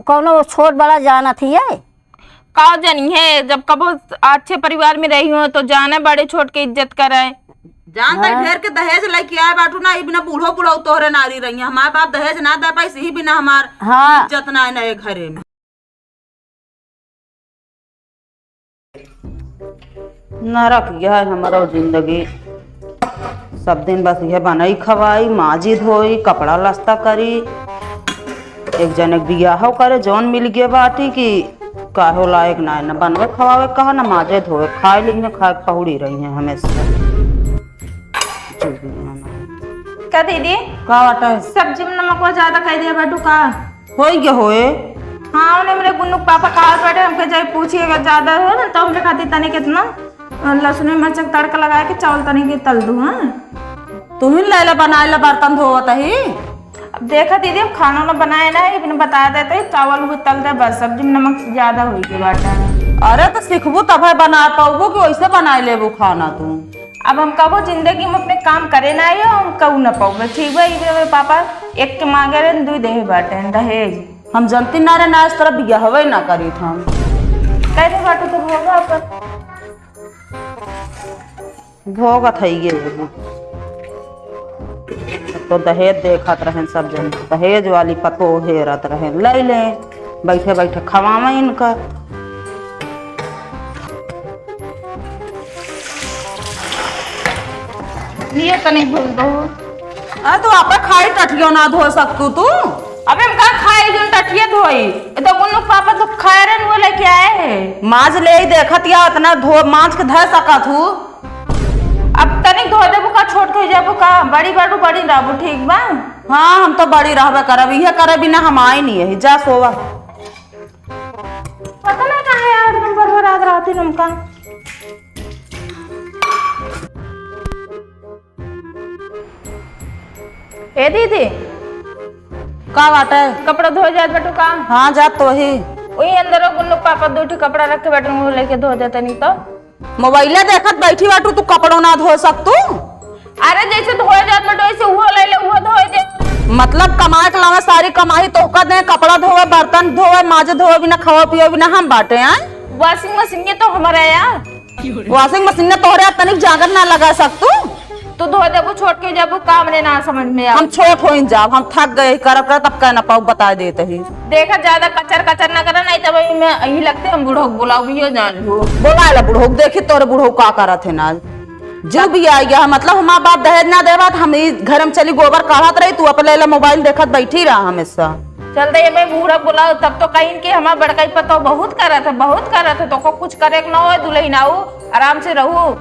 कौनो छोट बड़ा जाना थी है का जानी है, जब कबो अच्छे परिवार में रही हो तो जाने बड़े छोट के इज्जत करे। जानता ढेर के दहेज लेके आए बाटू ना, बिना बूढ़ो बूढ़ो तोहरे नारी रही। हमारे बाप दहेज ना दे पाई, ही बिना हमार हाँ इज्जत ना नए घरे में। नरक यह है हमारा जिंदगी। सब दिन बस यह बनाई खवाई, माजी धोई, कपड़ा लस्ता करी। एक जन बियाह करे जौन मिल गया बाटी की काहो लायक ना न बनवे खवावे कहा न माजे धोए, खाए लिखने खाए पहुड़ी रही है हमेशा। क्या दीदी का वाटा है? सब्जी में नमक वो ज्यादा कह दिया बेटू का होई गया होए। हाँ उन्हें मेरे गुन्नू पापा कहा बैठे हमके जाए पूछिएगा ज्यादा हो ना तो हमके खाती तनी कितना लहसुन मिर्च तड़का लगा के चावल तनी के तल दूँ। हाँ तू ही ले बनाए ला बर्तन धोवत ही। अब देखा दीदी अब खाना ना बनाए ना इन्हें बता देते चावल वो तल दे बस, सब्जी में नमक ज्यादा हुई के बाटा। अरे तो सीखबू तब है बना पाऊबो कि वैसे बनाए लेबू खाना तू। अब हम कबो जिंदगी में अपने काम करे ना आइए हम कहू ना पाऊंगे। ठीक है मेरे पापा एक के मांगे रहे दू दे बाटे दहेज। हम जनती ना रे ना इस तरह बिया हवे ना करी हम कैसे बाटू तो होगा पर भोगत है ये। तो दहेज देखत रहे सब जन, दहेज वाली पतो हेरत रहे ले ले बैठे बैठे खवावे इनका। ये तनी भूल दो। अरे तू आपे खाई टटियो ना धो सकतू तू। अबे हम कहा खाए जो टटिया धोई तो गुन्नू पापा तो खाए रहे वो लेके आए हैं। माज ले ही देखत या इतना धो माज के धर सकत हूँ। अब तनिक धो देबू का छोट के जाबू का बड़ी बाटू बड़ी रहबू ठीक बा। हाँ हम तो बड़ी रहबे करब, इहे करे बिना हम आए नहीं है। जा सोवा। पता ना कहाँ है यार नंबर हो रात रात नमका। ए दीदी का बात है? कपड़ा धो जात बेटू का। हाँ जा तो ही वही अंदर गुन्नू पापा दो कपड़ा रख के बैठे वो लेके धो देते नहीं तो। मोबाइले देखत बैठी बाटू तू कपड़ों ना धो सकतू। अरे जैसे धोए जात बेटो वैसे वो ले ले वो धोए दे। मतलब कमाए के लावे सारी कमाई तो का दे, कपड़ा धोवे बर्तन धोवे माजे धोवे बिना खावा पियो बिना हम बाटे हैं। वॉशिंग मशीन ये तो हमारा यार। वॉशिंग मशीन ने तोहरे तनिक जागर ना लगा सकतू। तो धो देबू छोड़ के जाबू काम ने ना समझ में आ। हम छोट हो जाब, हम थक गए करब कर तब कह ना पाऊ बता देते ही। देखा ज्यादा कचर कचर ना करा नहीं तब मैं यही लगते हम बूढ़ो बुलाओ भी हो जान लो। बोला ला बुढ़ऊ देखी तोरे बुढ़ऊ का करत है ना जो भी आ गया। मतलब हमारा बाप दहेज ना देवा हम घर में चली गोबर काढ़त रही, तू अपने मोबाइल देखत बैठी रहा हमेशा। चलते ये मैं बूढ़ा बुलाओ तब तो कहीं के हमारा बड़का ही पता बहुत करा था बहुत करा था। तो को कुछ करे ना हो दुल्ही ना हो आराम से रहू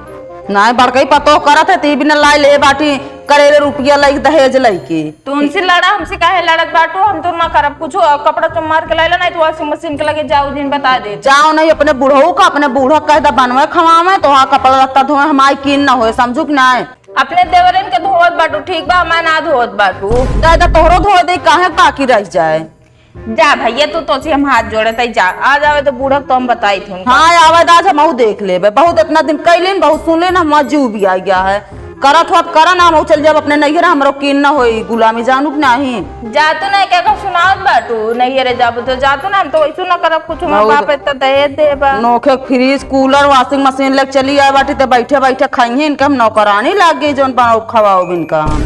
ना बड़का ही पतो करत है ती बिना लाई ले बाटी करेले रुपया लाई दहेज लाई के। तू उनसे लड़ा हमसे काहे लड़त बाटू, हम तो ना करब कुछ। कपड़ा तो मार के लाइला नहीं तो वॉशिंग मशीन के लगे जाओ दिन बता दे जाओ नहीं अपने बूढ़ऊ का अपने बूढ़ा कह दा बनवे खवावे तो हाँ कपड़ा लगता धोए हमारी कीन ना हो समझू कि ना। अपने देवरन के धोवत बाटू ठीक बा मैं ना धोवत बाटू। दादा तोहरो धो दे काहे बाकी रह जाए। जा भैया तू तो से हम हाथ जोड़े तई जा आ जावे तो बूढ़ा तो हम बताई थी। हाँ आवे दाज हम देख लेबे बहुत इतना दिन कैलिन बहुत सुन लेन हम जीव भी आ गया है करत हो करा ना हम चल जब अपने नैहर हमरो कीन ना होई गुलामी जानू कि नहीं। जातू ना क्या सुनावत बाटू नैहर जाबू तो जातू ना हम तो वैसू ना करब कुछ। हमार बाप इतना दहेज देबा नोखे फ्रिज कूलर वॉशिंग मशीन लेके चली आए बाटी तो बैठे बैठे खाइए इनके हम नौकरानी लाग गई जोन खवाओ इनका हम।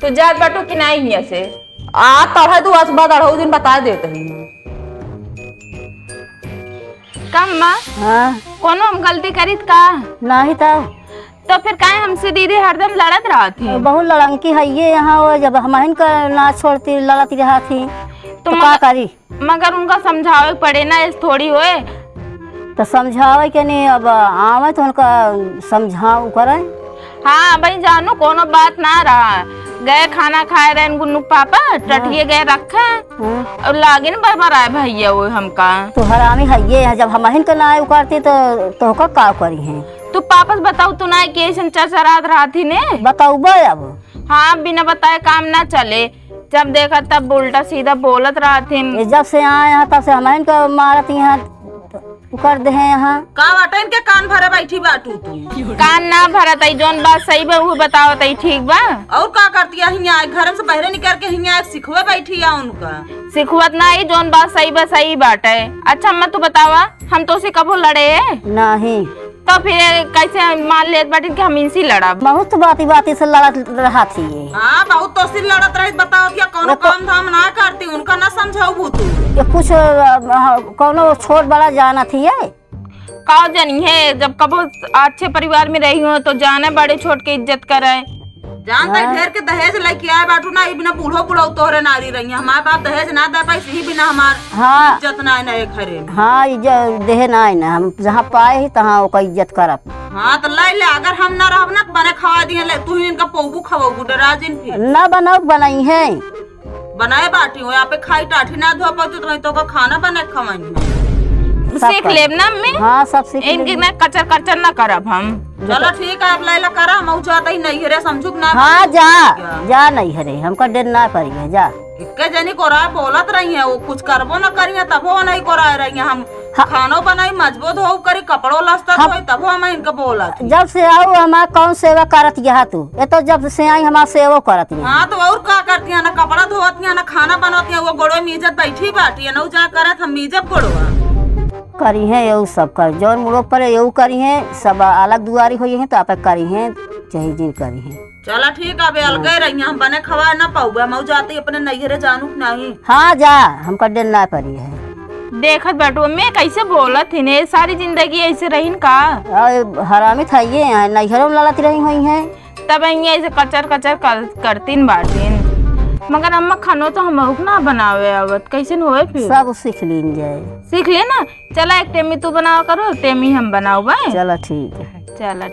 तो जात बाटू कि नहीं हिया से आ तढ़े दू आज बाद अढ़ऊ दिन बता देते ही कम माँ। हाँ कोनो हम गलती करी का नहीं तो फिर काहे हमसे दीदी हरदम लड़त रहा थी। बहुत लड़ंकी है ये यहाँ वो जब हमारे का ना छोड़ती लड़ती रहा थी तो क्या करी। मगर उनका समझावे पड़े ना इस थोड़ी होए तो समझावे के नहीं अब आवे तो उनका समझाऊ करे। हाँ भाई जानू कोनो बात ना रहा गए खाना खाए रहे गुन्नू पापा टटिए गए रखे और लागे न बरबर आए भैया वो हमका। तो हरामी है ये जब हमारे का ना उकारती तो का करी है। तू पापस बताऊ तू ना कैसे चर्चा रात रहा थी ने बताऊ अब। हाँ बिना बताए काम ना चले जब देखा तब उल्टा सीधा बोलत रहा थी। जब से आए यहाँ तब से हमारे को मारती यहाँ कर दे हैं यहाँ। का बाटा इनके कान भरे बैठी बाटू तू? कान ना भरा तई जोन बात सही बा वो बताओ तई ठीक बा। और का करती है हिया घर से बहरे निकल के हिया सिखवे बैठी है उनका। सिखवत ना ही जोन बात सही बा सही बात है। अच्छा अम्मा तू बतावा हम तो से कबो लड़े है? नहीं तो फिर कैसे मान लेत बाटी कि हम इनसे लड़ा? बहुत बाती से लड़त रहा थी ये। हाँ बहुत तो सिर लड़त रही बताओ क्या कोनो काम धाम ना करती उनका ना समझाऊ तू। ये कुछ कोनो छोट बड़ा जाना थी ये। का जानी है जब कबो अच्छे परिवार में रही हो तो जाने बड़े छोट के इज्जत करे। जानता है ढेर के दहेज लेके आए बाटू ना ई बिना बूढ़ो बुढ़ो तोहरे नारी रही हमारे बाप दहेज ना दे पाई ही बिना हमार हाँ इज्जत ना है घरे में। हाँ इज्जत देहे ना है ना हम जहाँ पाए ही तहाँ ओका इज्जत करब। हाँ तो लाई ले अगर हम ना रहब ना बने खवा दिए ले तू ही इनका पोगू खवाऊ डराजिन फिर ना बनाओ बनाई है बनाए बाटी हो यहाँ पे खाई टाठी ना धो पाती तो का खाना बने खवाई सीख लेब ना मैं। हाँ सब सीख इनकी ना कचर कचर ना करब हम। चलो ठीक है अब लैला करा हम जाता ही नहीं रे समझुक ना। हाँ जा नहीं हरे हमका डर ना पड़ी है जा। इक्के जनी को राय बोलत रही है वो कुछ करबो ना करिए तबो नहीं को राय रही है हम खानो बनाई मजबूत हो करी कपड़ो लस्ता धोई तबो हम इनका बोला। जब से आओ हमारा कौन सेवा करत यहाँ तू ये तो जब से आई हमारा सेवा करत है। हाँ तो और का करती है ना कपड़ा धोती है ना खाना बनाती है वो गोड़ो में इज्जत बैठी बाटी है ना जा करत हम इज्जत गोड़वा करी है यू सब कर जौन मुड़ो पर यू करी है सब अलग दुआरी हुई है तो आप करी है चाहे जिन करी है। चला ठीक है अबे अलगे रही हम बने खवा ना पाऊ हम जाते अपने नैहरे जानू नहीं। हाँ जा हमका डर ना पड़ी है। देखत बैठो मैं कैसे बोलत थी ने सारी जिंदगी ऐसे रहीन का हरामी था ये नैहरों में लड़ती रही हुई है तब ऐसे कचर कचर करतीन बाटीन मगर अम्मा खानो तो हम ना बनावे आवत कैसे होए फिर सब सीख लीन जाए। सीख ले ना चला एक टेमी तू बनाओ करो टेमी हम बनाओ भाई। चलो ठीक है चला।